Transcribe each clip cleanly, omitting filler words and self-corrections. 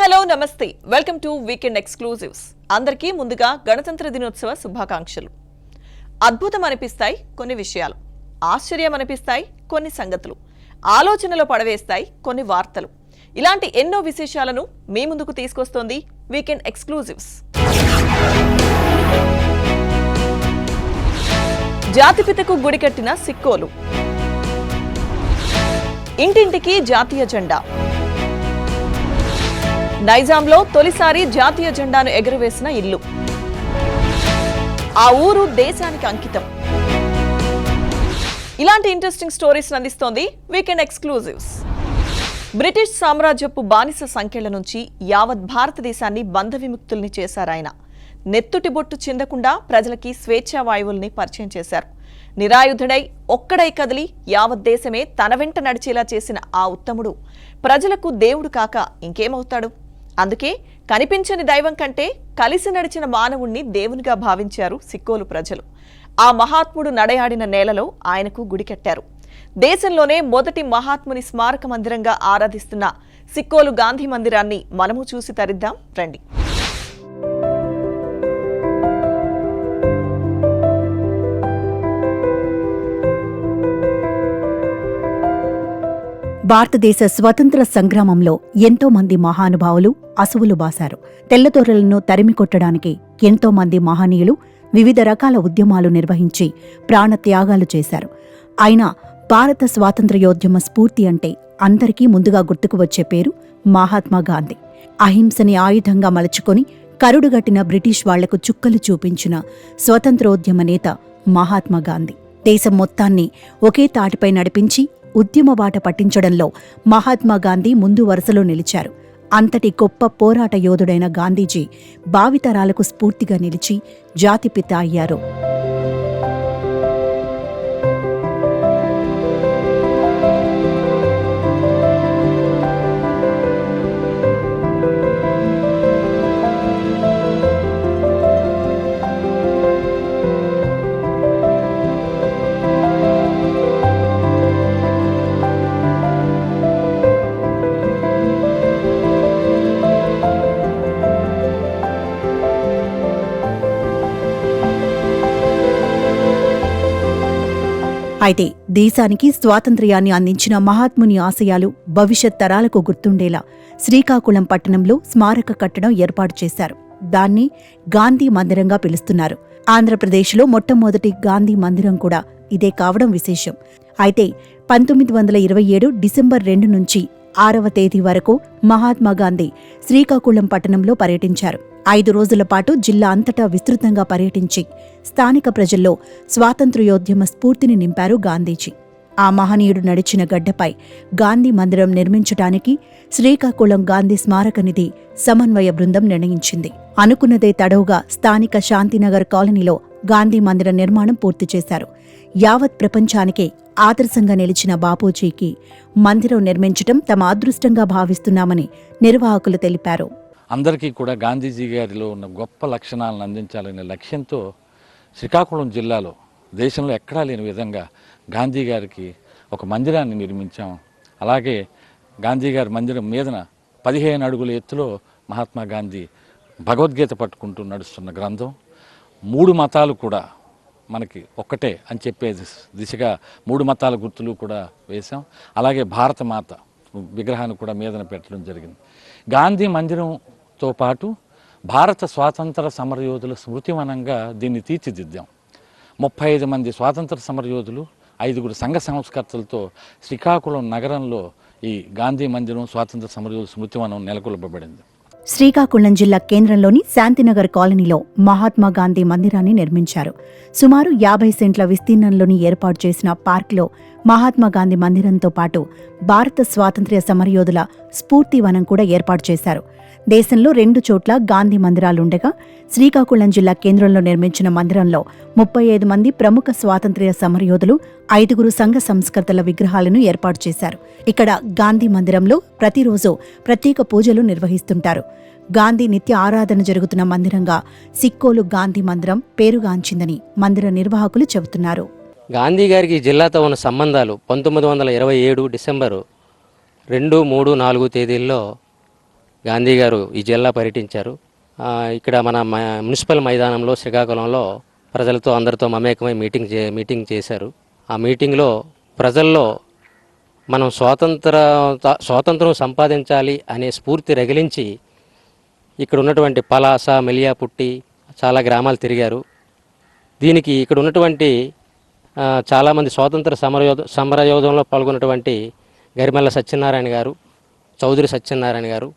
Hello నమస్తే welcome to weekend exclusives. అందరికీ ముందుగా గణతంత్ర దినోత్సవ శుభాకాంక్షలు. అద్భుతం అనిపిస్తాయి కొన్ని విషయాలు, ఆశ్చర్యం అనిపిస్తాయి కొన్ని సంగతులు, ఆలోచనలో పడవేస్తాయి కొన్ని వార్తలు. ఇలాంటి ఎన్నో విశేషాలను మీ ముందుకు తీసుకొస్తోంది వీకెండ్ ఎక్స్క్లూజివ్స్. జాతిపితకు గుడి కట్టిన సిక్కోలు, ఇంటింటికి జాతీయ జెండా, నైజాంలో తొలిసారి జాతీయ జెండాను ఎగురవేసిన ఇల్లు, ఆ ఊరు దేశానికి అంకితం. ఇలాంటి ఇంట్రెస్టింగ్ స్టోరీస్ అందిస్తోంది వీకెండ్ ఎక్స్క్లూజివ్స్. బ్రిటిష్ సామ్రాజ్యపు బానిస సంఖ్యల నుంచి యావత్ భారతదేశాన్ని బంధ విముక్తుల్ని చేశారాయన. నెత్తుటి బొట్టు చెందకుండా ప్రజలకి స్వేచ్ఛా వాయువుల్ని పరిచయం చేశారు. నిరాయుధుడై ఒక్కడై కదిలి యావత్ దేశమే తన వెంట నడిచేలా చేసిన ఆ ఉత్తముడు ప్రజలకు దేవుడు కాక ఇంకేమవుతాడు? అందుకే కనిపించని దైవం కంటే కలిసి నడిచిన మానవుణ్ణి దేవునిగా భావించారు సిక్కోలు ప్రజలు. ఆ మహాత్ముడు నడయాడిన నేలలో ఆయనకు గుడి కట్టారు. దేశంలోనే మొదటి మహాత్ముని స్మారక మందిరంగా ఆరాధిస్తున్న సిక్కోలు గాంధీ మందిరాన్ని మనము చూసి తరిద్దాం రండి. భారతదేశ స్వతంత్ర సంగ్రామంలో ఎంతో మంది మహానుభావులు అసువులు బాశారు. తెల్లదొరలను తరిమికొట్టడానికి ఎంతో మంది మహనీయులు వివిధ రకాల ఉద్యమాలు నిర్వహించి ప్రాణత్యాగాలు చేశారు. అయినా భారత స్వాతంత్ర్యోద్యమ స్ఫూర్తి అంటే అందరికీ ముందుగా గుర్తుకు వచ్చే పేరు మహాత్మా గాంధీ. అహింసని ఆయుధంగా మలుచుకొని కరుడుగట్టిన బ్రిటిష్ వాళ్లకు చుక్కలు చూపించిన స్వతంత్రోద్యమ నేత మహాత్మా గాంధీ. దేశం మొత్తాన్ని ఒకే తాటిపై నడిపించి ఉద్యమ బాట పట్టించడంలో మహాత్మా గాంధీ ముందు వరుసలో నిలిచారు. అంతటి గొప్ప పోరాట యోధుడైన గాంధీజీ భావితరాలకు స్ఫూర్తిగా నిలిచి జాతిపిత అయ్యారు. అయితే దేశానికి స్వాతంత్ర్యాన్ని అందించిన మహాత్ముని ఆశయాలు భవిష్యత్ తరాలకు గుర్తుండేలా శ్రీకాకుళం పట్టణంలో స్మారక కట్టడం ఏర్పాటు చేశారు. దాన్ని గాంధీ మందిరంగా పిలుస్తున్నారు. ఆంధ్రప్రదేశ్లో మొట్టమొదటి గాంధీ మందిరం కూడా ఇదే కావడం విశేషం. అయితే 1927 డిసెంబర్ 2 నుంచి 6వ తేదీ వరకు మహాత్మా గాంధీ శ్రీకాకుళం పట్టణంలో పర్యటించారు. 5 రోజుల పాటు జిల్లా అంతటా విస్తృతంగా పర్యటించి స్థానిక ప్రజల్లో స్వాతంత్ర్యోద్యమ స్ఫూర్తిని నింపారు గాంధీజీ. ఆ మహనీయుడు నడిచిన గడ్డపై గాంధీ మందిరం నిర్మించటానికి శ్రీకాకుళం గాంధీ స్మారక నిధి సమన్వయ బృందం నిర్ణయించింది. అనుకున్నదే తడవుగా స్థానిక శాంతినగర్ కాలనీలో గాంధీ మందిర నిర్మాణం పూర్తి చేశారు. యావత్ ప్రపంచానికే ఆదర్శంగా నిలిచిన బాపూజీకి మందిరం నిర్మించటం తమ అదృష్టంగా భావిస్తున్నామని నిర్వాహకులు తెలిపారు. అందరికీ కూడా గాంధీజీ గారిలో ఉన్న గొప్ప లక్షణాలను అందించాలనే లక్ష్యంతో శ్రీకాకుళం జిల్లాలో దేశంలో ఎక్కడా లేని విధంగా గాంధీ గారికి ఒక మందిరాన్ని నిర్మించాం. అలాగే గాంధీ గారి మందిరం మీదన 15 అడుగుల ఎత్తులో మహాత్మా గాంధీ భగవద్గీత పట్టుకుంటూ నడుస్తున్న గ్రంథం. 3 మతాలు కూడా మనకి ఒక్కటే అని చెప్పే దిశగా 3 మతాల గుర్తులు కూడా వేశాం. అలాగే భారత మాత విగ్రహాన్ని కూడా మీదన పెట్టడం జరిగింది. గాంధీ మందిరంతో పాటు భారత స్వాతంత్ర సమరయోధుల స్మృతివనంగా దీన్ని తీర్చిదిద్దాం. 35 మంది స్వాతంత్ర సమరయోధులు, 5గురు సంఘ సంస్కర్తలతో శ్రీకాకుళం నగరంలో ఈ గాంధీ మందిరం స్వాతంత్ర సమరయోధుల స్మృతివనం నెలకొల్పబడింది. శ్రీకాకుళం జిల్లా కేంద్రంలోని శాంతినగర్ కాలనీలో మహాత్మా గాంధీ మందిరాన్ని నిర్మించారు. సుమారు 50 సెంట్ల విస్తీర్ణంలోని ఏర్పాటు చేసిన పార్క్లో మహాత్మా గాంధీ మందిరంతో పాటు భారత స్వాతంత్ర్య సమరయోధుల స్ఫూర్తి వనం కూడా ఏర్పాటు చేశారు. దేశంలో 2 చోట్ల గాంధీ మందిరాలుండగా శ్రీకాకుళం జిల్లా కేంద్రంలో నిర్మించిన మందిరంలో 35 మంది ప్రముఖ స్వాతంత్ర్య సమరయోధులు, 5గురు సంఘ సంస్కర్తల విగ్రహాలను ఏర్పాటు చేశారు. ఇక్కడ గాంధీ మందిరంలో ప్రతిరోజు ప్రత్యేక పూజలు నిర్వహిస్తుంటారు. గాంధీ నిత్య ఆరాధన జరుగుతున్న మందిరంగా సిక్కోలు గాంధీ మందిరం పేరుగాంచిందని మందిర నిర్వాహకులు చెబుతున్నారు. గాంధీ గారికి జిల్లాతో ఉన్న సంబంధాలు 1927 డిసెంబరు 2, 3, 4 తేదీల్లో గాంధీ గారు ఈ జిల్లా పర్యటించారు. ఇక్కడ మన మున్సిపల్ మైదానంలో శ్రీకాకుళంలో ప్రజలతో అందరితో మమేకమై మీటింగ్ చేశారు. ఆ మీటింగ్లో ప్రజల్లో మనం స్వాతంత్రం సంపాదించాలి అనే స్ఫూర్తి రగిలించి ఇక్కడ ఉన్నటువంటి పలాస, మెలియాపుట్టి చాలా గ్రామాలు తిరిగారు. దీనికి ఇక్కడ ఉన్నటువంటి చాలామంది స్వాతంత్ర సమరయోధంలో పాల్గొన్నటువంటి గరిమెల్ల సత్యనారాయణ గారు, చౌదరి సత్యనారాయణ గారు,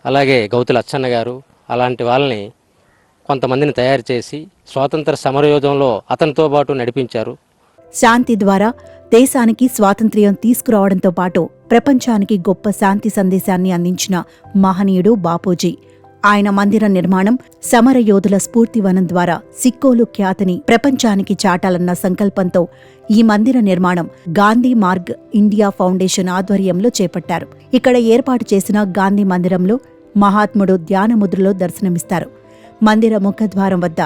అలాగే గౌతుల అచ్చన్న గారు, అలాంటి వాళ్ళని కొంతమందిని తయారు చేసి స్వాతంత్ర సమరయోధంలో అతనితో పాటు నడిపించారు. శాంతి ద్వారా దేశానికి స్వాతంత్ర్యం తీసుకురావడంతో పాటు ప్రపంచానికి గొప్ప శాంతి సందేశాన్ని అందించిన మహనీయుడు బాపూజీ. ఆయన మందిర నిర్మాణం సమరయోధుల స్ఫూర్తివనం ద్వారా సిక్కోలు ఖ్యాతిని ప్రపంచానికి చాటాలన్న సంకల్పంతో ఈ మందిర నిర్మాణం గాంధీ మార్గ్ ఇండియా ఫౌండేషన్ ఆధ్వర్యంలో చేపట్టారు. ఇక్కడ ఏర్పాటు చేసిన గాంధీ మందిరంలో మహాత్ముడు ధ్యానముద్రలో దర్శనమిస్తారు. మందిర ముఖద్వారం వద్ద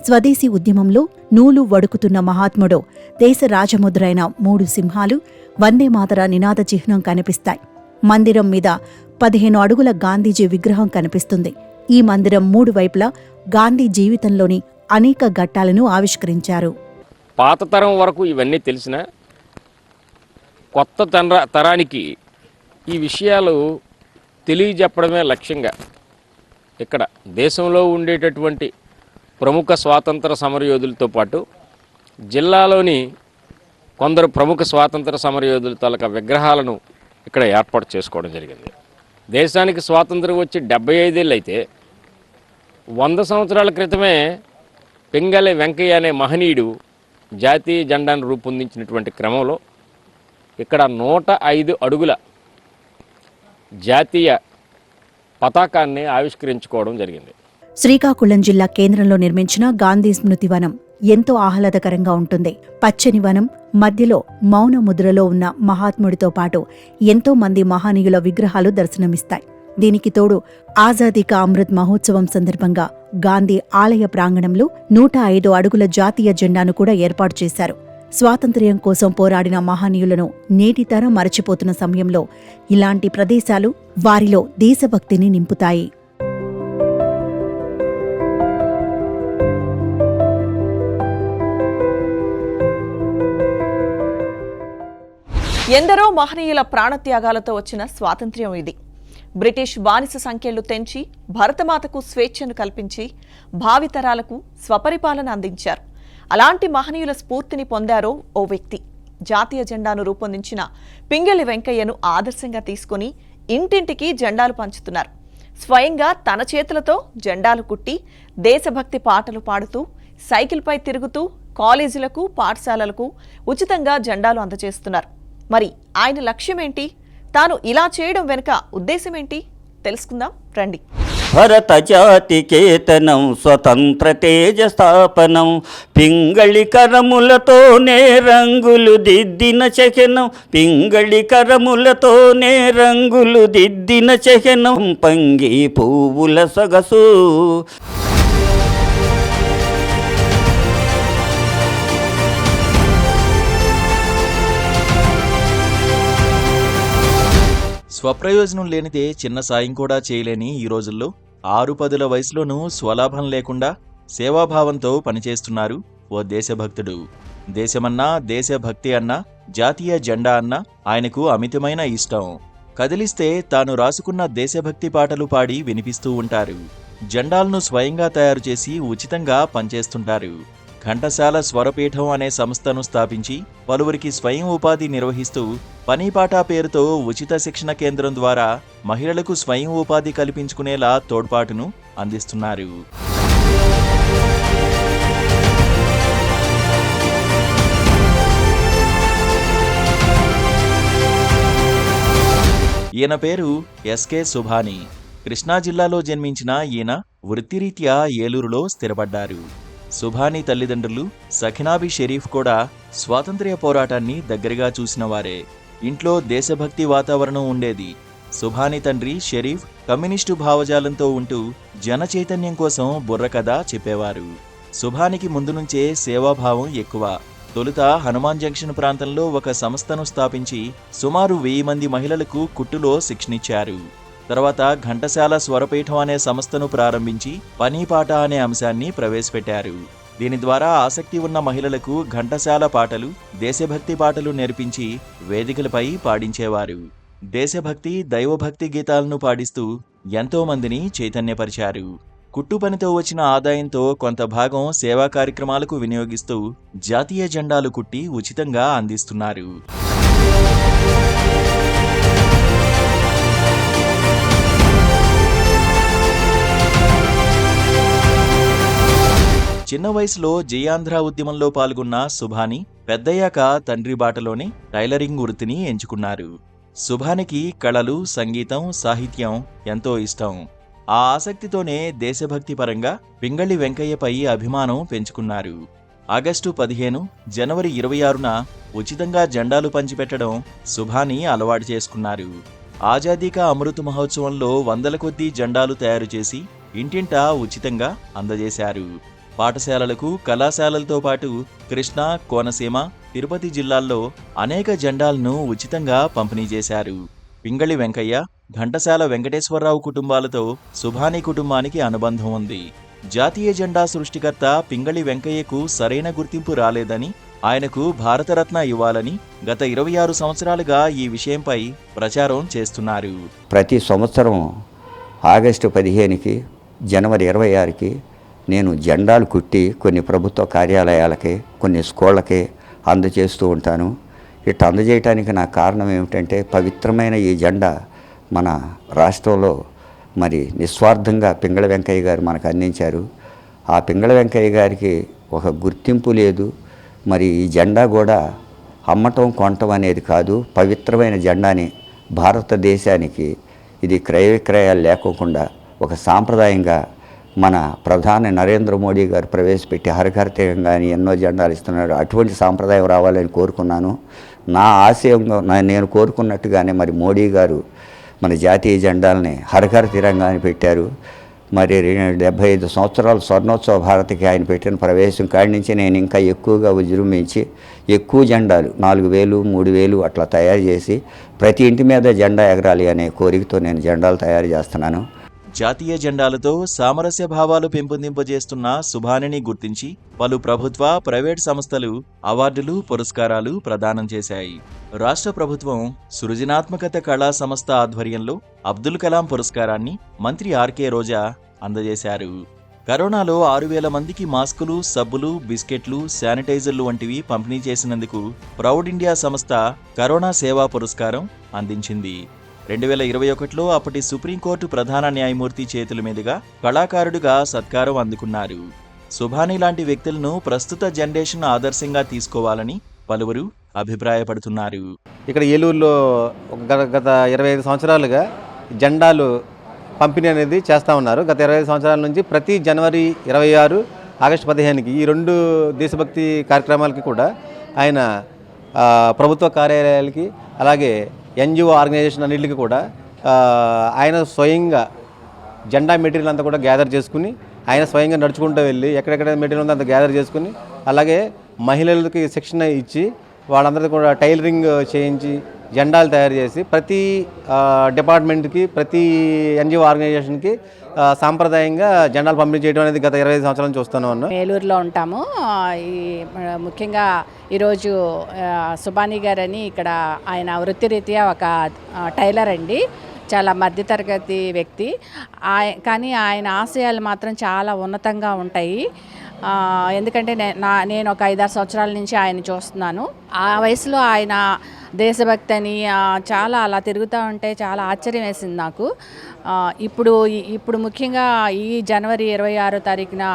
స్వదేశీ ఉద్యమంలో నూలు వడుకుతున్న మహాత్ముడు దేశ రాజముద్రైన 3 సింహాలు, వందే మాతర నినాద చిహ్నం కనిపిస్తాయి. మందిరం మీద 15 అడుగుల గాంధీజీ విగ్రహం కనిపిస్తుంది. ఈ మందిరం 3 వైపులా గాంధీ జీవితంలోని అనేక ఘట్టాలను ఆవిష్కరించారు. పాత తరం వరకు ఇవన్నీ తెలిసిన కొత్త తరానికి ఈ విషయాలు తెలియజెప్పడమే లక్ష్యంగా ఇక్కడ దేశంలో ఉండేటటువంటి ప్రముఖ స్వాతంత్ర సమరయోధులతో పాటు జిల్లాలోని కొందరు ప్రముఖ స్వాతంత్ర సమరయోధుల తాలూకా విగ్రహాలను ఇక్కడ ఏర్పాటు చేసుకోవడం జరిగింది. దేశానికి స్వాతంత్రం వచ్చి 75 ఏళ్ళు అయితే 100 సంవత్సరాల క్రితమే పింగళి వెంకయ్య అనే మహనీయుడు జాతీయ జెండాను రూపొందించినటువంటి క్రమంలో ఇక్కడ 105 అడుగుల జాతీయ పతాకాన్ని ఆవిష్కరించుకోవడం జరిగింది. శ్రీకాకుళం జిల్లా కేంద్రంలో నిర్మించిన గాంధీ స్మృతి వనం ఎంతో ఆహ్లాదకరంగా ఉంటుంది. పచ్చని వనం మధ్యలో మౌన ముద్రలో ఉన్న మహాత్ముడితో పాటు ఎంతో మంది మహనీయుల విగ్రహాలు దర్శనమిస్తాయి. దీనికి తోడు ఆజాదీ కా అమృత్ మహోత్సవం సందర్భంగా గాంధీ ఆలయ ప్రాంగణంలో 105 అడుగుల జాతీయ జెండాను కూడా ఏర్పాటు చేశారు. స్వాతంత్ర్యం కోసం పోరాడిన మహనీయులను నేటి తరం మరచిపోతున్న సమయంలో ఇలాంటి ప్రదేశాలు వారిలో దేశభక్తిని నింపుతాయి. ఎందరో మహనీయుల ప్రాణత్యాగాలతో వచ్చిన స్వాతంత్ర్యం ఇది. బ్రిటిష్ బానిస సంఖ్యలు తెంచి భరతమాతకు స్వేచ్ఛను కల్పించి భావితరాలకు స్వపరిపాలన అందించారు. అలాంటి మహనీయుల స్ఫూర్తిని పొందారో ఓ వ్యక్తి. జాతీయ జెండాను రూపొందించిన పింగళి వెంకయ్యను ఆదర్శంగా తీసుకుని ఇంటింటికి జెండాలు పంచుతున్నారు. స్వయంగా తన చేతులతో జెండాలు కుట్టి దేశభక్తి పాటలు పాడుతూ సైకిల్పై తిరుగుతూ కాలేజీలకు, పాఠశాలలకు ఉచితంగా జెండాలు అందజేస్తున్నారు. మరి ఆయన లక్ష్యమేంటి? తాను ఇలా చేయడం వెనుక ఉద్దేశమేంటి? తెలుసుకుందాం రండి. భరత జాతి కేతనం స్వతంత్ర తేజ స్థాపనం పింగళి కరములతోనే రంగులు దిద్దిన చహనం పింగళి కరములతోనే రంగులు దిద్దిన చహనం పంగి పువ్వుల సొగసు స్వప్రయోజనం లేనిదే చిన్న సాయం కూడా చేయలేని ఈ రోజుల్లో 6-10 వయసులోనూ స్వలాభం లేకుండా సేవాభావంతో పనిచేస్తున్నారు ఓ దేశభక్తుడు. దేశమన్నా, దేశభక్తి అన్నా, జాతీయ జెండా అన్నా ఆయనకు అమితమైన ఇష్టం. కదిలిస్తే తాను రాసుకున్న దేశభక్తి పాటలు పాడి వినిపిస్తూ ఉంటారు. జెండాలను స్వయంగా తయారు చేసి ఉచితంగా పనిచేస్తుంటారు. ఘంటసాల స్వరపీఠం అనే సంస్థను స్థాపించి పలువురికి స్వయం ఉపాధి నిర్వహిస్తూ పనీపాట పేరుతో ఉచిత శిక్షణ కేంద్రం ద్వారా మహిళలకు స్వయం ఉపాధి కల్పించుకునేలా తోడ్పాటును అందిస్తున్నారు. ఈయన పేరు ఎస్కే సుభాని. కృష్ణా జిల్లాలో జన్మించిన ఈయన వృత్తిరీత్యా ఏలూరులో స్థిరపడ్డారు. సుభాని తల్లిదండ్రులు సఖినాబి షరీఫ్ కూడా స్వాతంత్ర్య పోరాటాన్ని దగ్గరగా చూసినవారే. ఇంట్లో దేశభక్తి వాతావరణం ఉండేది. సుభాని తండ్రి షరీఫ్ కమ్యూనిస్టు భావజాలంతో ఉంటూ జనచైతన్యం కోసం బుర్రకథ చెప్పేవారు. సుభానికి ముందు నుంచే సేవాభావం ఎక్కువ. తొలుత హనుమాన్ జంక్షన్ ప్రాంతంలో ఒక సంస్థను స్థాపించి సుమారు 1000 మంది మహిళలకు కుట్టులో శిక్షణిచ్చారు. తర్వాత ఘంటసాల స్వరపీఠం అనే సంస్థను ప్రారంభించి పనీపాట అనే అంశాన్ని ప్రవేశపెట్టారు. దీని ద్వారా ఆసక్తి ఉన్న మహిళలకు ఘంటసాల పాటలు, దేశభక్తి పాటలు నేర్పించి వేదికలపై పాడించేవారు. దేశభక్తి, దైవభక్తి గీతాలను పాడిస్తూ ఎంతో మందిని చైతన్యపరిచారు. కుట్టు పనితో వచ్చిన ఆదాయంతో కొంత భాగం సేవా కార్యక్రమాలకు వినియోగిస్తూ జాతీయ జెండాలు కుట్టి ఉచితంగా అందిస్తున్నారు. చిన్న వయసులో జయాంధ్ర ఉద్యమంలో పాల్గొన్న సుభాని పెద్దయ్యాక తండ్రి బాటలోనే టైలరింగ్ వృత్తిని ఎంచుకున్నారు. సుభానికి కళలు, సంగీతం, సాహిత్యం ఎంతో ఇష్టం. ఆ ఆసక్తితోనే దేశభక్తి పరంగా పింగళి వెంకయ్యపై అభిమానం పెంచుకున్నారు. ఆగస్టు 15, జనవరి 26న ఉచితంగా జెండాలు పంచిపెట్టడం సుభాని అలవాటు చేసుకున్నారు. ఆజాదీ కా అమృత్ మహోత్సవంలో వందల కొద్దీ జెండాలు తయారు చేసి ఇంటింటా ఉచితంగా అందజేశారు. పాఠశాలలకు, కళాశాలలతో పాటు కృష్ణా, కోనసీమ, తిరుపతి జిల్లాల్లో అనేక జెండాలను ఉచితంగా పంపిణీ చేశారు. పింగళి వెంకయ్య, ఘంటసాల వెంకటేశ్వరరావు కుటుంబాలతో సుభాని కుటుంబానికి అనుబంధం ఉంది. జాతీయ జెండా సృష్టికర్త పింగళి వెంకయ్యకు సరైన గుర్తింపు రాలేదని, ఆయనకు భారతరత్న ఇవ్వాలని గత 26 సంవత్సరాలుగా ఈ విషయంపై ప్రచారం చేస్తున్నారు. ప్రతి సంవత్సరం ఆగస్టు 15కి, జనవరి 26కి నేను జెండాలు కుట్టి కొన్ని ప్రభుత్వ కార్యాలయాలకి, కొన్ని స్కూళ్ళకి అందజేస్తూ ఉంటాను. ఇట్లా అందజేయటానికి నా కారణం ఏమిటంటే, పవిత్రమైన ఈ జెండా మన రాష్ట్రంలో మరి నిస్వార్థంగా పింగళి వెంకయ్య గారు మనకు అందించారు. ఆ పింగళి వెంకయ్య గారికి ఒక గుర్తింపు లేదు. మరి ఈ జెండా కూడా అమ్మటం, కొనటం అనేది కాదు. పవిత్రమైన జెండాని భారతదేశానికి ఇది క్రయ విక్రయాలు లేకోకుండా ఒక సాంప్రదాయంగా మన ప్రధాని నరేంద్ర మోడీ గారు ప్రవేశపెట్టి హరిహరతీరంగా ఎన్నో జెండాలు ఇస్తున్నారు. అటువంటి సాంప్రదాయం రావాలని కోరుకున్నాను. నా ఆశయంగా నేను కోరుకున్నట్టుగానే మరి మోడీ గారు మన జాతీయ జెండాలని హరిహర తిరంగాని పెట్టారు. మరి 75 సంవత్సరాల స్వర్ణోత్సవ భారతికి ఆయన పెట్టిన ప్రవేశం కాడి నుంచి నేను ఇంకా ఎక్కువగా విజృంభించి ఎక్కువ జెండాలు 4000, 3000 అట్లా తయారు చేసి ప్రతి ఇంటి మీద జెండా ఎగరాలి అనే కోరికతో నేను జెండాలు తయారు చేస్తున్నాను. జాతీయ జెండాలతో సామరస్య భావాలు పెంపొందింపజేస్తున్న సుభానిని గుర్తించి పలు ప్రభుత్వ, ప్రైవేట్ సంస్థలు అవార్డులు, పురస్కారాలు ప్రదానం చేశాయి. రాష్ట్ర ప్రభుత్వం సృజనాత్మకత కళా సంస్థ ఆధ్వర్యంలో అబ్దుల్ కలాం పురస్కారాన్ని మంత్రి ఆర్కే రోజా అందజేశారు. కరోనాలో 6000 మందికి మాస్కులు, సబ్బులు, బిస్కెట్లు, శానిటైజర్లు వంటివి పంపిణీ చేసినందుకు ప్రౌడ్ ఇండియా సంస్థ కరోనా సేవా పురస్కారం అందించింది. 2021లో అప్పటి సుప్రీంకోర్టు ప్రధాన న్యాయమూర్తి చేతుల మీదుగా కళాకారుడిగా సత్కారం అందుకున్నారు. సుభాని లాంటి వ్యక్తులను ప్రస్తుత జనరేషన్ ఆదర్శంగా తీసుకోవాలని పలువురు అభిప్రాయపడుతున్నారు. ఇక్కడ ఏలూరులో గత 25 సంవత్సరాలుగా జెండాలు పంపిణీ అనేది చేస్తూ ఉన్నారు. గత 25 సంవత్సరాల నుంచి ప్రతి జనవరి 26, ఆగస్టు 15కి ఈ 2 దేశభక్తి కార్యక్రమాలకి కూడా ఆయన ప్రభుత్వ కార్యాలయాలకి, అలాగే ఎన్జిఓ ఆర్గనైజేషన్ అన్నింటికి కూడా ఆయన స్వయంగా జెండా మెటీరియల్ అంతా కూడా గ్యాదర్ చేసుకుని, ఆయన స్వయంగా నడుచుకుంటూ వెళ్ళి ఎక్కడెక్కడ మెటీరియల్ ఉందో అంత గ్యాదర్ చేసుకుని, అలాగే మహిళలకి శిక్షణ ఇచ్చి వాళ్ళందరికీ కూడా టైలరింగ్ చేయించి జెండాలు తయారు చేసి ప్రతి డిపార్ట్మెంట్కి, ప్రతి ఎన్జిఓ ఆర్గనైజేషన్కి సాంప్రదాయంగా జెండాలు పంపిణీ చేయడం అనేది గత 25 సంవత్సరాల నుంచి చూస్తూనే ఉన్నాం. ఏలూరులో ఉంటాము. ముఖ్యంగా ఈరోజు సుభాని గారని ఇక్కడ ఆయన వృత్తిరీత్యా ఒక టైలర్ అండి. చాలా మధ్యతరగతి వ్యక్తి. కానీ ఆయన ఆశయాలు మాత్రం చాలా ఉన్నతంగా ఉంటాయి. ఎందుకంటే నేను ఒక 5-6 సంవత్సరాల నుంచి ఆయన చూస్తున్నాను. ఆ వయసులో ఆయన దేశభక్తి అని చాలా అలా తిరుగుతూ ఉంటే చాలా ఆశ్చర్యం వేసింది నాకు. ఇప్పుడు ముఖ్యంగా ఈ జనవరి 26వ తారీఖున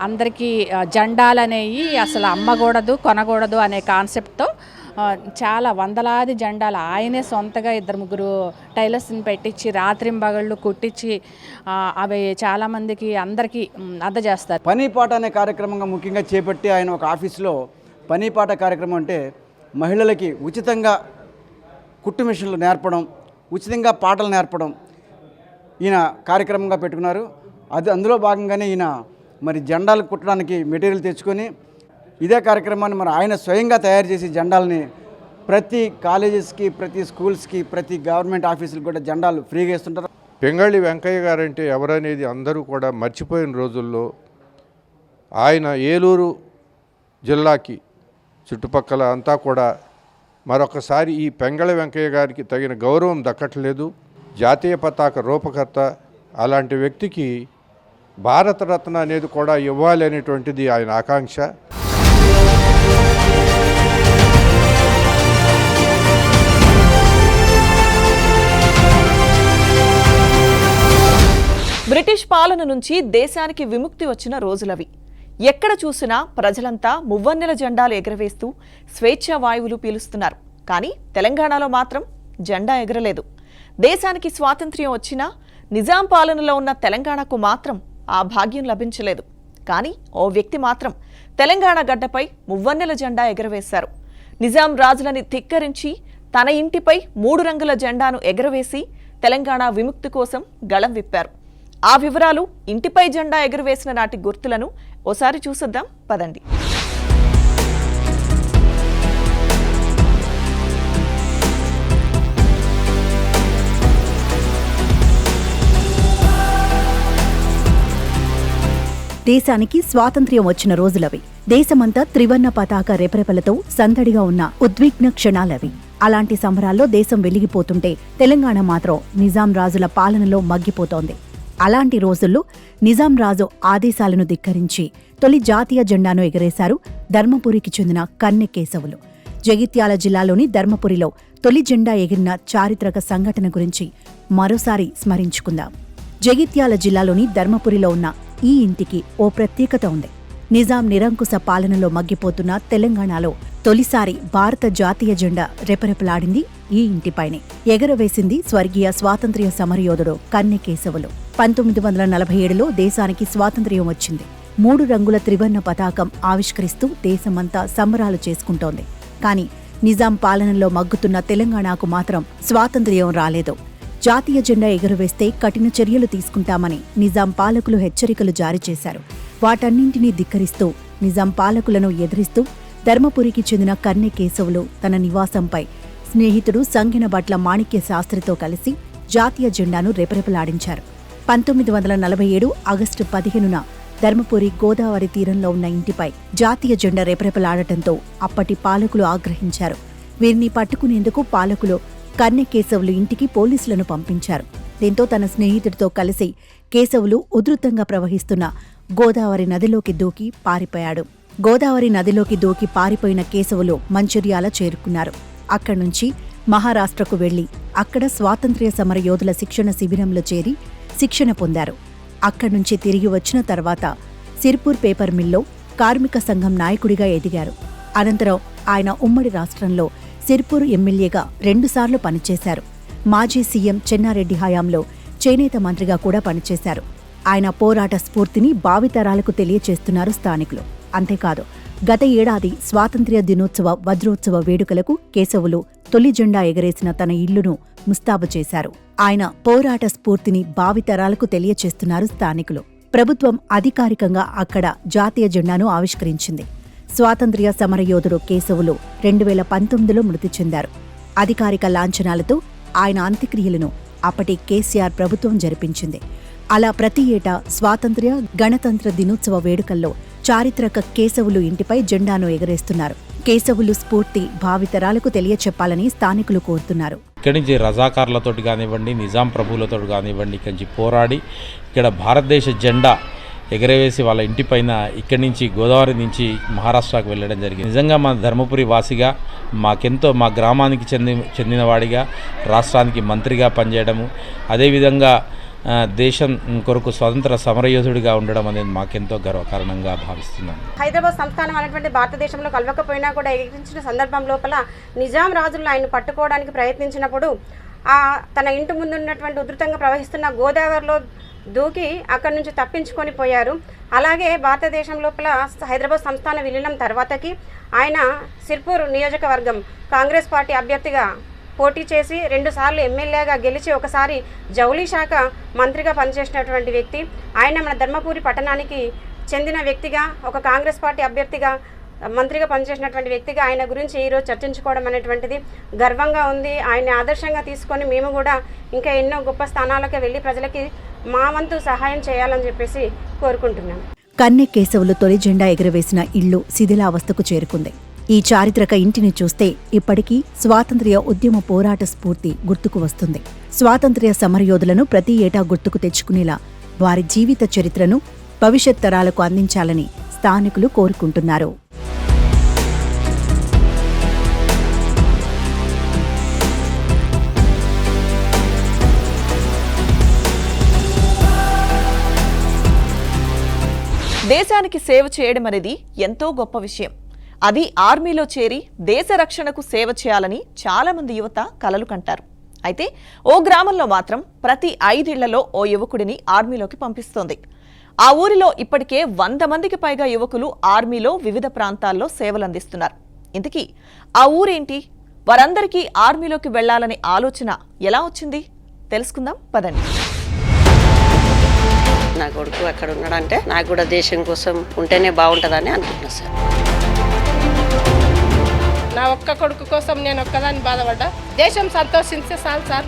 అందరికీ జెండాలు అనేవి అసలు అమ్మకూడదు, కొనకూడదు అనే కాన్సెప్ట్తో చాలా వందలాది జెండాలు ఆయనే సొంతగా 2-3 టైలర్స్ని పెట్టించి రాత్రింబగళ్ళు కుట్టించి అవి చాలామందికి అందరికీ అందజేస్తారు. పనీపాట అనే కార్యక్రమంగా ముఖ్యంగా చేపట్టి ఆయన ఒక ఆఫీసులో పనీపాట కార్యక్రమం అంటే మహిళలకి ఉచితంగా కుట్టు మిషన్లు నేర్పడం, ఉచితంగా పాటలు నేర్పడం ఈయన కార్యక్రమంగా పెట్టుకున్నారు. అందులో భాగంగానే ఈయన మరి జెండాలు కుట్టడానికి మెటీరియల్ తెచ్చుకొని ఇదే కార్యక్రమాన్ని మరి ఆయన స్వయంగా తయారు చేసి జెండాలని ప్రతి కాలేజెస్కి, ప్రతి స్కూల్స్కి, ప్రతి గవర్నమెంట్ ఆఫీసులకు కూడా జెండాలు ఫ్రీగా ఇస్తుంటారు. పింగళి వెంకయ్య గారంటే ఎవరనేది అందరూ కూడా మర్చిపోయిన రోజుల్లో ఆయన ఏలూరు జిల్లాకి చుట్టుపక్కల అంతా కూడా మరొకసారి ఈ పింగళి వెంకయ్య గారికి తగిన గౌరవం దక్కట్లేదు. జాతీయ పతాక రూపకర్త అలాంటి వ్యక్తికి భారతరత్న అనేది కూడా ఇవ్వాలి అనేటువంటిది ఆయన ఆకాంక్ష. బ్రిటిష్ పాలన నుంచి దేశానికి విముక్తి వచ్చిన రోజులవి. ఎక్కడ చూసినా ప్రజలంతా మువ్వన్నెల జెండాలు ఎగరవేస్తూ స్వేచ్ఛా వాయువులు పీలుస్తున్నారు. కానీ తెలంగాణలో మాత్రం జెండా ఎగరలేదు. దేశానికి స్వాతంత్ర్యం వచ్చినా నిజాం పాలనలో ఉన్న తెలంగాణకు మాత్రం ఆ భాగ్యం లభించలేదు. కానీ ఓ వ్యక్తి మాత్రం తెలంగాణ గడ్డపై మువ్వన్నెల జెండా ఎగరవేశారు. నిజాం రాజులని ధిక్కరించి తన ఇంటిపై 3 రంగుల జెండాను ఎగరవేసి తెలంగాణ విముక్తి కోసం గళం విప్పారు. ఆ వివరాలు, ఇంటిపై జెండా ఎగురవేసిన నాటి గుర్తులను ఓసారి చూసొద్దాం పదండి. దేశానికి స్వాతంత్ర్యం వచ్చిన రోజులవి. దేశమంతా త్రివర్ణ పతాక రెపరెపలతో సందడిగా ఉన్న ఉద్విగ్న క్షణాలవి. అలాంటి సంబరాల్లో దేశం వెలిగిపోతుంటే తెలంగాణ మాత్రం నిజాం రాజుల పాలనలో మగ్గిపోతోంది. అలాంటి రోజుల్లో నిజాం రాజు ఆదేశాలను ధిక్కరించి తొలి జాతీయ జెండాను ఎగరేశారు ధర్మపురికి చెందిన కన్నె కేశవులు. జగిత్యాల జిల్లాలోని ధర్మపురిలో తొలి జెండా ఎగిరిన చారిత్రక సంఘటన గురించి మరోసారి స్మరించుకుందాం. జగిత్యాల జిల్లాలోని ధర్మపురిలో ఉన్న ఈ ఇంటికి ఓ ప్రత్యేకత ఉంది. నిజాం నిరంకుశ పాలనలో మగ్గిపోతున్న తెలంగాణలో తొలిసారి భారత జాతీయ జెండా రెపరెపలాడింది ఈ ఇంటిపైనే. ఎగరవేసింది స్వర్గీయ స్వాతంత్ర్య సమరయోధుడు కన్నె కేశవులు. 1947లో దేశానికి స్వాతంత్ర్యం వచ్చింది. 3 రంగుల త్రివర్ణ పతాకం ఆవిష్కరిస్తూ దేశమంతా సంబరాలు చేసుకుంటోంది. కానీ నిజాం పాలనలో మగ్గుతున్న తెలంగాణకు మాత్రం స్వాతంత్ర్యం రాలేదు. జాతీయ జెండా ఎగురవేస్తే కఠిన చర్యలు తీసుకుంటామని నిజాం పాలకులు హెచ్చరికలు జారీ చేశారు. వాటన్నింటినీ ధిక్కరిస్తూ నిజాం పాలకులను ఎదిరిస్తూ ధర్మపురికి చెందిన కన్నె కేశవులు తన నివాసంపై స్నేహితుడు సంగినబట్ల మాణిక్య శాస్త్రితో కలిసి జాతీయ జెండాను రెపరెపలాడించారు. 1947 ఆగస్టు 15న ధర్మపురి గోదావరి తీరంలో ఉన్న ఇంటిపై జాతీయ జెండా రెపరెపలాడటంతో అప్పటి పాలకులు ఆగ్రహించారు. వీరిని పట్టుకునేందుకు పాలకులు కన్నె కేశవులు ఇంటికి పోలీసులను పంపించారు. దీంతో తన స్నేహితుడితో కలిసి కేశవులు ఉధృతంగా ప్రవహిస్తున్న గోదావరి నదిలోకి దూకి పారిపోయాడు. గోదావరి నదిలోకి దూకి పారిపోయిన కేశవులు మంచిర్యాల చేరుకున్నారు. అక్కడి నుంచి మహారాష్ట్రకు వెళ్లి అక్కడ స్వాతంత్ర్య సమర యోధుల శిక్షణ శిబిరంలో చేరి శిక్షణ పొందారు. అక్కడి నుంచి తిరిగి వచ్చిన తర్వాత సిర్పూర్ పేపర్ మిల్లో కార్మిక సంఘం నాయకుడిగా ఎదిగారు. అనంతరం ఆయన ఉమ్మడి రాష్ట్రంలో సిర్పూర్ ఎమ్మెల్యేగా 2 సార్లు పనిచేశారు. మాజీ సీఎం చెన్నారెడ్డి హయాంలో చేనేత మంత్రిగా కూడా పనిచేశారు. ఆయన పోరాట స్ఫూర్తిని భావితరాలకు తెలియచేస్తున్నారు స్థానికులు. అంతేకాదు, గత ఏడాది స్వాతంత్ర్య దినోత్సవ వజ్రోత్సవ వేడుకలకు కేశవులు తొలి జెండా ఎగరేసిన తన ఇల్లును ముస్తాబు చేశారు. ఆయన పోరాట స్ఫూర్తిని భావితరాలకు తెలియచేస్తున్నారు స్థానికులు. ప్రభుత్వం అధికారికంగా అక్కడ జాతీయ జెండాను ఆవిష్కరించింది. స్వాతంత్ర్య సమరయోధుడు కేశవులు 2019లో మృతి చెందారు. అధికారిక లాంఛనాలతో ఆయన అంత్యక్రియలను అప్పటి కేసీఆర్ ప్రభుత్వం జరిపించింది. అలా ప్రతి ఏటా స్వాతంత్ర్య గణతంత్ర దినోత్సవ వేడుకల్లో చారిత్రక కేశవులు ఇంటిపై జెండాను ఎగరేస్తున్నారు. కేశవులు స్ఫూర్తి భావితరాలకు తెలియచెప్పాలని స్థానికులు కోరుతున్నారు. ఇక్కడి నుంచి రజాకార్లతోటి కానివ్వండి, నిజాం ప్రభువులతో కానివ్వండి, ఇక్కడి నుంచి పోరాడి ఇక్కడ భారతదేశ జెండా ఎగరవేసి వాళ్ళ ఇంటిపైన ఇక్కడి నుంచి గోదావరి నుంచి మహారాష్ట్రకు వెళ్ళడం జరిగింది. నిజంగా మా ధర్మపురి వాసిగా మాకెంతో, మా గ్రామానికి చెందినవాడిగా రాష్ట్రానికి మంత్రిగా పనిచేయడము, అదేవిధంగా దేశం కొరకు స్వతంత్ర సమరయోధుడిగా ఉండడం అనేది మాకెంతో గర్వకారణంగా భావిస్తున్నాను. హైదరాబాద్ సంస్థానం అనేటువంటి భారతదేశంలో కలవకపోయినా కూడా ఎగిరించిన సందర్భం లోపల నిజాం రాజులు ఆయన పట్టుకోవడానికి ప్రయత్నించినప్పుడు తన ఇంటి ముందు ఉన్నటువంటి ఉధృతంగా ప్రవహిస్తున్న గోదావరిలో దూకి అక్కడి నుంచి తప్పించుకొని పోయారు. అలాగే భారతదేశం లోపల హైదరాబాద్ సంస్థానం విలీనం తర్వాతకి ఆయన సిర్పూర్ నియోజకవర్గం కాంగ్రెస్ పార్టీ అభ్యర్థిగా పోటీ చేసి 2 సార్లు ఎమ్మెల్యేగా గెలిచి ఒకసారి జౌళి శాఖ మంత్రిగా పనిచేసినటువంటి వ్యక్తి. ఆయన మన ధర్మపురి పట్టణానికి చెందిన వ్యక్తిగా, ఒక కాంగ్రెస్ పార్టీ అభ్యర్థిగా మంత్రిగా పనిచేసినటువంటి వ్యక్తిగా ఆయన గురించి ఈరోజు చర్చించుకోవడం అనేటువంటిది గర్వంగా ఉంది. ఆయన్ని ఆదర్శంగా తీసుకొని మేము కూడా ఇంకా ఎన్నో గొప్ప స్థానాలకు వెళ్ళి ప్రజలకి మా వంతు సహాయం చేయాలని చెప్పేసి కోరుకుంటున్నాం. కన్నె కేశవులు తొలి జెండా ఎగురవేసిన ఇల్లు శిథిలావస్థకు చేరుకుంది. ఈ చారిత్రక ఇంటిని చూస్తే ఇప్పటికీ స్వాతంత్ర్య ఉద్యమ పోరాట స్ఫూర్తి గుర్తుకు వస్తుంది. స్వాతంత్ర్య సమరయోధులను ప్రతి ఏటా గుర్తుకు తెచ్చుకునేలా వారి జీవిత చరిత్రను భవిష్యత్ తరాలకు అందించాలని స్థానికులు కోరుకుంటున్నారు. దేశానికి సేవ చేయడం అనేది ఎంతో గొప్ప విషయం. అది ఆర్మీలో చేరి దేశ రక్షణకు సేవ చేయాలని చాలా మంది యువత కలలు కంటారు. అయితే ఓ గ్రామంలో మాత్రం ప్రతి 5 ఏళ్లలో ఓ యువకుడిని ఆర్మీలోకి పంపిస్తోంది. ఆ ఊరిలో ఇప్పటికే 100 మందికి పైగా యువకులు ఆర్మీలో వివిధ ప్రాంతాల్లో సేవలందిస్తున్నారు. ఇంతకీ ఆ ఊరేంటి? వారందరికీ ఆర్మీలోకి వెళ్లాలనే ఆలోచన ఎలా వచ్చింది? తెలుసుకుందాం పదండి. నా కొడుకు అక్కడ ఉన్నాడంటే నాకు కూడా దేశం కోసం ఉంటేనే బాగుంటుందని అనుకుంటున్నా సార్. నా ఒక్క కొడుకు కోసం నేను ఒక్కదాన్ని బాధపడ్డా. దేశం సంతోషించే చాలు సార్.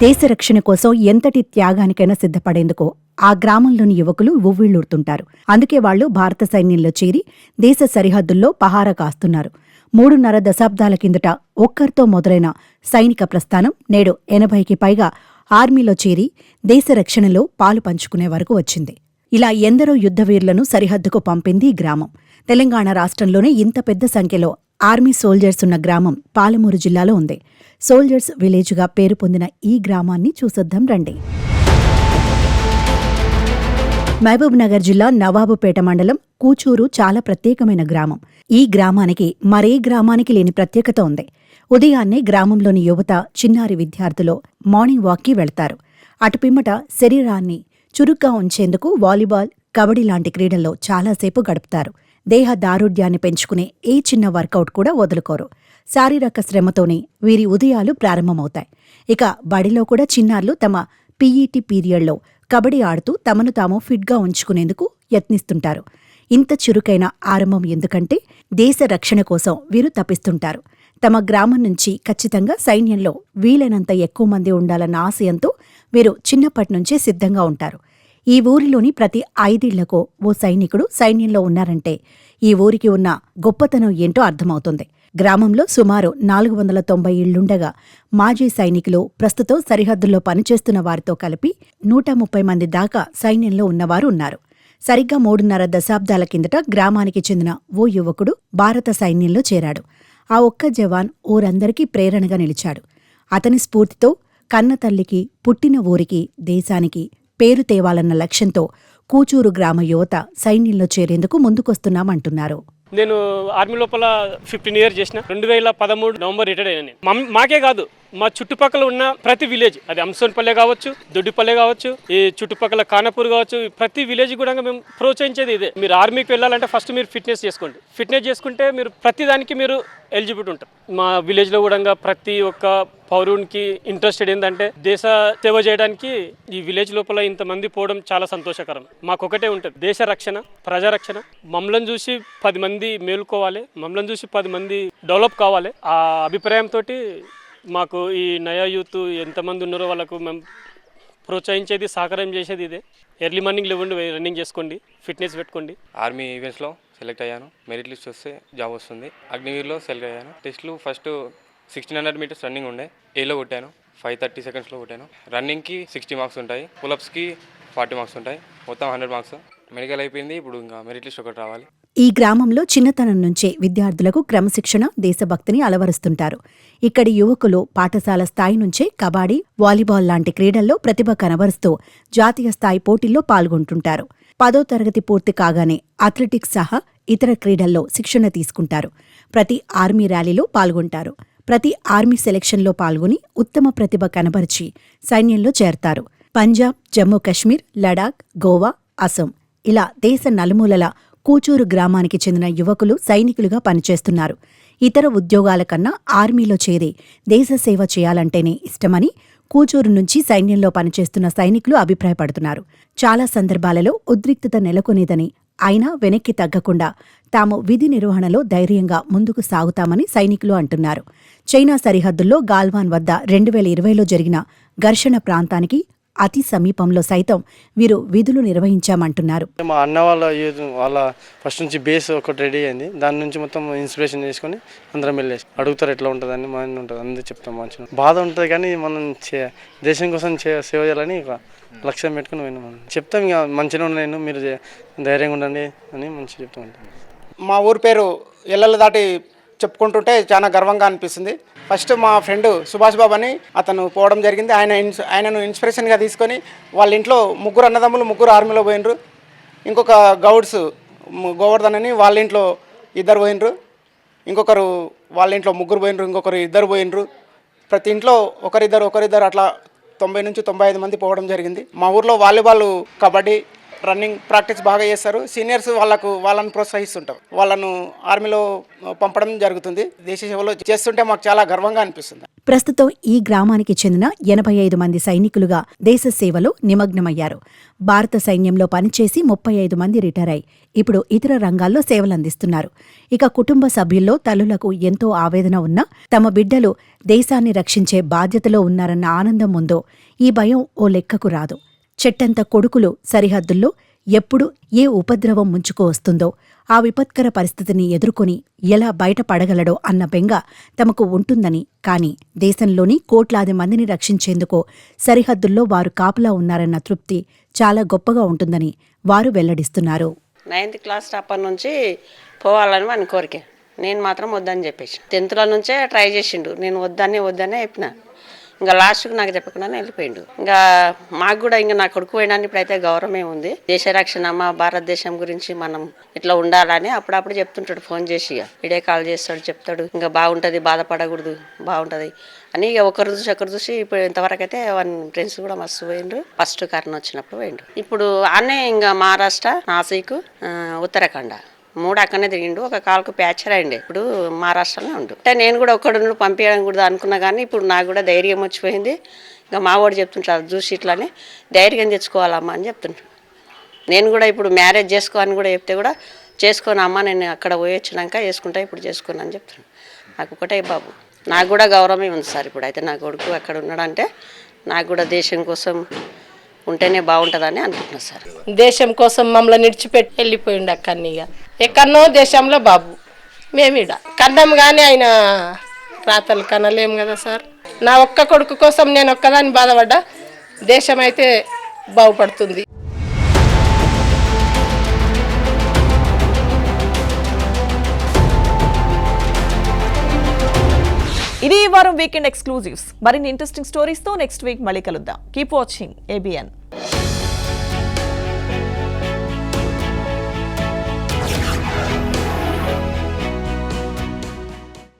దేశ రక్షణ కోసం ఎంతటి త్యాగానికైనా సిద్ధపడేందుకు ఆ గ్రామంలోని యువకులు ఉవ్విళ్లూరుతుంటారు. అందుకే వాళ్లు భారత సైన్యంలో చేరి దేశ సరిహద్దుల్లో పహారా కాస్తున్నారు. 3.5 దశాబ్దాల కిందట ఒక్కరితో మొదలైన సైనిక ప్రస్థానం నేడు 80కి పైగా ఆర్మీలో చేరి దేశ రక్షణలో పాలు పంచుకునే వరకు వచ్చింది. ఇలా ఎందరో యుద్ధవీరులను సరిహద్దుకు పంపింది ఈ గ్రామం. తెలంగాణ రాష్ట్రంలోనే ఇంత పెద్ద సంఖ్యలో ఆర్మీ సోల్జర్స్ ఉన్న గ్రామం పాలమూరు జిల్లాలో ఉంది. సోల్జర్స్ విలేజ్గా పేరు పొందిన ఈ గ్రామాన్ని చూసొద్దాం రండి. మహబూబ్ నగర్ జిల్లా నవాబుపేట మండలం కూచూరు చాలా ప్రత్యేకమైన గ్రామం. ఈ గ్రామానికి మరే గ్రామానికి లేని ప్రత్యేకత ఉంది. ఉదయాన్నే గ్రామంలోని యువత, చిన్నారి విద్యార్థులు మార్నింగ్ వాక్కి వెళ్తారు. అటుపిమ్మట శరీరాన్ని చురుగ్గా ఉంచేందుకు వాలీబాల్, కబడ్డీ లాంటి క్రీడల్లో చాలాసేపు గడుపుతారు. దేహ దారుఢ్యాన్ని పెంచుకునే ఏ చిన్న వర్కౌట్ కూడా వదులుకోరు. శారీరక శ్రమతోనే వీరి ఉదయాలు ప్రారంభమవుతాయి. ఇక బడిలో కూడా చిన్నారులు తమ పీఈటీ పీరియడ్లో కబడ్డీ ఆడుతూ తమను తాము ఫిట్గా ఉంచుకునేందుకు యత్నిస్తుంటారు. ఇంత చురుకైన ఆరంభం ఎందుకంటే దేశ రక్షణ కోసం వీరు తపిస్తుంటారు. తమ గ్రామం నుంచి ఖచ్చితంగా సైన్యంలో వీలైనంత ఎక్కువ మంది ఉండాలన్న ఆశయంతో వీరు చిన్నప్పటి నుంచే సిద్ధంగా ఉంటారు. ఈ ఊరిలోని ప్రతి 5 ఏళ్లకో ఓ సైనికుడు సైన్యంలో ఉన్నారంటే ఈ ఊరికి ఉన్న గొప్పతనం ఏంటో అర్థమవుతుంది. గ్రామంలో సుమారు 490 ఇళ్లుండగా మాజీ సైనికులు, ప్రస్తుతం సరిహద్దుల్లో పనిచేస్తున్న వారితో కలిపి 130 మంది దాకా సైన్యంలో ఉన్నవారు ఉన్నారు. సరిగ్గా 3.5 దశాబ్దాల కిందట గ్రామానికి చెందిన ఓ యువకుడు భారత సైన్యంలో చేరాడు. ఆ ఒక్క జవాన్ ఊరందరికీ ప్రేరణగా నిలిచాడు. అతని స్ఫూర్తితో కన్నతల్లికి, పుట్టిన ఊరికి, దేశానికి పేరు తేవాలన్న లక్ష్యంతో కూచూరు గ్రామ యువత సైన్యంలో చేరేందుకు ముందుకొస్తున్నామంటున్నారు. నేను ఆర్మీ లోపల 15 ఇయర్స్ చేసిన. 2013 నవంబర్ రిటైర్డ్ అయ్యాను నేను. మాకే కాదు, మా చుట్టుపక్కల ఉన్న ప్రతి విలేజ్, అది అంసోన్పల్లె కావచ్చు, దొడ్డిపల్లె కావచ్చు, ఈ చుట్టుపక్కల కానపూర్ కావచ్చు, ప్రతి విలేజ్ కూడా మేము ప్రోత్సహించేది ఇదే. మీరు ఆర్మీకి వెళ్ళాలంటే ఫస్ట్ మీరు ఫిట్నెస్ చేసుకోండి. ఫిట్నెస్ చేసుకుంటే మీరు ప్రతి దానికి మీరు ఎలిజిబిలిటీ ఉంటారు. మా విలేజ్లో కూడా ప్రతి ఒక్క పౌరునికి ఇంట్రెస్టెడ్ ఏంటంటే దేశ సేవ చేయడానికి ఈ విలేజ్ లోపల ఇంతమంది పోవడం చాలా సంతోషకరం. మాకొకటే ఉంటుంది, దేశ రక్షణ, ప్రజారక్షణ. మమ్మల్ని చూసి 10 మంది మేలుకోవాలి, మమ్మల్ని చూసి 10 మంది డెవలప్ కావాలి. ఆ అభిప్రాయంతో మాకు ఈ నయా యూత్ ఎంతమంది ఉన్నారో వాళ్ళకు మేము ప్రోత్సహించేది, సహకారం చేసేది ఇదే. ఎర్లీ మార్నింగ్ లేవండి, రన్నింగ్ చేసుకోండి, ఫిట్నెస్ పెట్టుకోండి. ఆర్మీ ఈవెంట్స్లో సెలెక్ట్ అయ్యాను. మెరిట్ లిస్ట్ వస్తే జాబ్ వస్తుంది. అగ్నివీర్లో సెలెక్ట్ అయ్యాను. టెస్ట్లు ఫస్ట్ 1600 మీటర్స్ రన్నింగ్ ఉండే, ఏలో కొట్టాను. 5:30 సెకండ్స్లో కొట్టాను. రన్నింగ్కి 60 మార్క్స్ ఉంటాయి, పులప్స్కి 40 మార్క్స్ ఉంటాయి, మొత్తం 100 మార్క్స్. మెడికల్ అయిపోయింది, ఇప్పుడు ఇంకా మెరిట్ లిస్ట్ ఒకటి రావాలి. ఈ గ్రామంలో చిన్నతనం నుంచే విద్యార్థులకు క్రమశిక్షణ, దేశభక్తిని అలవరుస్తుంటారు. ఇక్కడి యువకులు పాఠశాల స్థాయి నుంచే కబడ్డీ, వాలీబాల్ లాంటి క్రీడల్లో ప్రతిభ కనబరుస్తూ జాతీయ స్థాయి పోటీల్లో పాల్గొంటుంటారు. 10వ తరగతి పూర్తి కాగానే అథ్లెటిక్స్ సహా ఇతర క్రీడల్లో శిక్షణ తీసుకుంటారు. ప్రతి ఆర్మీ ర్యాలీలో పాల్గొంటారు. ప్రతి ఆర్మీ సెలక్షన్లో పాల్గొని ఉత్తమ ప్రతిభ కనబరిచి సైన్యంలో చేరతారు. పంజాబ్, జమ్మూ కశ్మీర్, లడాక్, గోవా, అసోం ఇలా దేశ నలుమూలల కూచూరు గ్రామానికి చెందిన యువకులు సైనికులుగా పనిచేస్తున్నారు. ఇతర ఉద్యోగాల కన్నా ఆర్మీలో చేరి దేశ సేవ చేయాలంటేనే ఇష్టమని కూచూరు నుంచి సైన్యంలో పనిచేస్తున్న సైనికులు అభిప్రాయపడుతున్నారు. చాలా సందర్భాలలో ఉద్రిక్తత నెలకొనేదని, అయినా వెనక్కి తగ్గకుండా తాము విధి నిర్వహణలో ధైర్యంగా ముందుకు సాగుతామని సైనికులు అంటున్నారు. చైనా సరిహద్దుల్లో గాల్వాన్ వద్ద 2020లో జరిగిన ఘర్షణ ప్రాంతానికి అతి సమీపంలో సైతం వీరు విధులు నిర్వహించామంటున్నారు. మా అన్న వాళ్ళ ఫస్ట్ నుంచి బేస్ ఒకటి రెడీ అయింది. దాని నుంచి మొత్తం ఇన్స్పిరేషన్ చేసుకుని అందరం వెళ్ళేసి అడుగుతారు ఎట్లా ఉంటుందని, మన ఉంటుంది అందరూ చెప్తాం. మంచిగా బాధ ఉంటుంది కానీ మనం దేశం కోసం సేవ చేయాలని లక్ష్యం పెట్టుకుని మనం చెప్తాం. ఇక మంచిగా ఉన్నాను, మీరు ధైర్యంగా ఉండండి అని మంచిగా చెప్తూ ఉంటాం. మా ఊరి పేరు ఎల్లలు దాటి చెప్పుకుంటుంటే చాలా గర్వంగా అనిపిస్తుంది. ఫస్ట్ మా ఫ్రెండ్ సుభాష్ బాబు అని అతను పోవడం జరిగింది. ఆయనను ఇన్స్పిరేషన్గా తీసుకొని వాళ్ళ ఇంట్లో 3 అన్నదమ్ములు 3 ఆర్మీలో పోయినరు. ఇంకొక గౌడ్స్ గోవర్ధన్ అని వాళ్ళ ఇంట్లో 2 పోయినరు. ఇంకొకరు వాళ్ళ ఇంట్లో 3 పోయినరు. ఇంకొకరు 2 పోయినరు. ప్రతి ఇంట్లో ఒకరిద్దరు అట్లా 90 నుంచి 95 మంది పోవడం జరిగింది. మా ఊర్లో వాలీబాల్, కబడ్డీ, రన్నింగ్ ప్రాక్టీస్ బాగా చేస్తారు. సీనియర్స్ వాళ్ళని ప్రోత్సహిస్తుంటారు. వాళ్ళను ఆర్మీలో పంపడం జరుగుతుంది. దేశ సేవలో చేస్తుంటే మాకు చాలా గర్వంగా అనిపిస్తుంది. ప్రస్తుతం ఈ గ్రామానికి చెందిన 85 మంది సైనికులుగా దేశ సేవలో నిమగ్నమయ్యారు. భారత సైన్యంలో పనిచేసి 35 మంది రిటైర్ అయి ఇప్పుడు ఇతర రంగాల్లో సేవలందిస్తున్నారు. ఇక కుటుంబ సభ్యుల్లో తల్లులకు ఎంతో ఆవేదన ఉన్నా తమ బిడ్డలు దేశాన్ని రక్షించే బాధ్యతలో ఉన్నారన్న ఆనందం ఉందో ఈ భయం ఓ లెక్కకు రాదు. చెట్టంత కొడుకులు సరిహద్దుల్లో ఎప్పుడు ఏ ఉపద్రవం ముంచుకు వస్తుందో, ఆ విపత్కర పరిస్థితిని ఎదుర్కొని ఎలా బయటపడగలడో అన్న బెంగ తమకు ఉంటుందని, కానీ దేశంలోని కోట్లాది మందిని రక్షించేందుకు సరిహద్దుల్లో వారు కాపలా ఉన్నారన్న తృప్తి చాలా గొప్పగా ఉంటుందని వారు వెల్లడిస్తున్నారు. 9th క్లాస్ అప్పటి నుంచి పోవాలని మన కోరిక. నేను మాత్రం వద్దని చెప్పేసి 10th నుంచే ట్రై చేసిండు. నేను వద్దనే చెప్పిన. ఇంకా లాస్ట్కి నాకు చెప్పకుండానే వెళ్ళిపోయిండు. ఇంకా మాకు కూడా ఇంకా నా కొడుకు పోయినాన్ని ఇప్పుడైతే గౌరవమే ఉంది. దేశ రక్షణ, మా భారతదేశం గురించి మనం ఇట్లా ఉండాలని అప్పుడప్పుడు చెప్తుంటాడు. ఫోన్ చేసి వీడియో కాల్ చేస్తాడు, చెప్తాడు. ఇంకా బాగుంటుంది, బాధపడకూడదు, బాగుంటుంది అని ఒకరు చూసి ఇప్పుడు ఇంతవరకు అయితే 1 ఫ్రెండ్స్ కూడా మస్తు పోయిండ్రు. ఫస్ట్ కరోనా వచ్చినప్పుడు పోయిండు. ఇప్పుడు అన్నీ ఇంకా మహారాష్ట్ర, నాసిక్, ఉత్తరాఖండ్ 3 అక్కడనే తిరిగిండు. ఒక కాలుకు ప్యాచర్ అయింది. ఇప్పుడు మహారాష్ట్రలోనే ఉండు. అంటే నేను కూడా ఒక్కడు పంపించడం కూడా అనుకున్నా, కానీ ఇప్పుడు నాకు కూడా ధైర్యం వచ్చిపోయింది. ఇంకా మా వాడు చెప్తుంటాడు చూసి ఇట్లానే ధైర్యం తెచ్చుకోవాలమ్మా అని చెప్తుంటాడు. నేను కూడా ఇప్పుడు మ్యారేజ్ చేసుకోవాలని కూడా చెప్తే కూడా చేసుకోనమ్మా, నేను అక్కడ పోయి వచ్చినాక చేసుకుంటా, ఇప్పుడు చేసుకోను అని చెప్తున్నాను. నాకు ఒకటే బాబు, నాకు కూడా గౌరవమే ఉంది సార్. ఇప్పుడు అయితే నా కొడుకు అక్కడ ఉన్నాడంటే నాకు కూడా దేశం కోసం ఉంటేనే బాగుంటుందని అనుకుంటున్నా సార్. దేశం కోసం మమ్మల్ని నిడిచిపెట్టి వెళ్ళిపోయిండు అక్కడినిగా. ఎక్కడనో దేశంలో బాబు, మేమిడ కన్నాం కానీ ఆయన రాతలు కనలేము కదా సార్. నా ఒక్క కొడుకు కోసం నేను ఒక్కదాన్ని బాధపడ్డా. దేశం అయితే బాగుపడుతుంది. ఇది ఈ వారం వీకెండ్ ఎక్స్క్లూజివ్స్. మరిన్ని ఇంట్రెస్టింగ్ స్టోరీస్తో నెక్స్ట్ వీక్ మళ్ళీ కలుద్దాం. Keep watching ABN.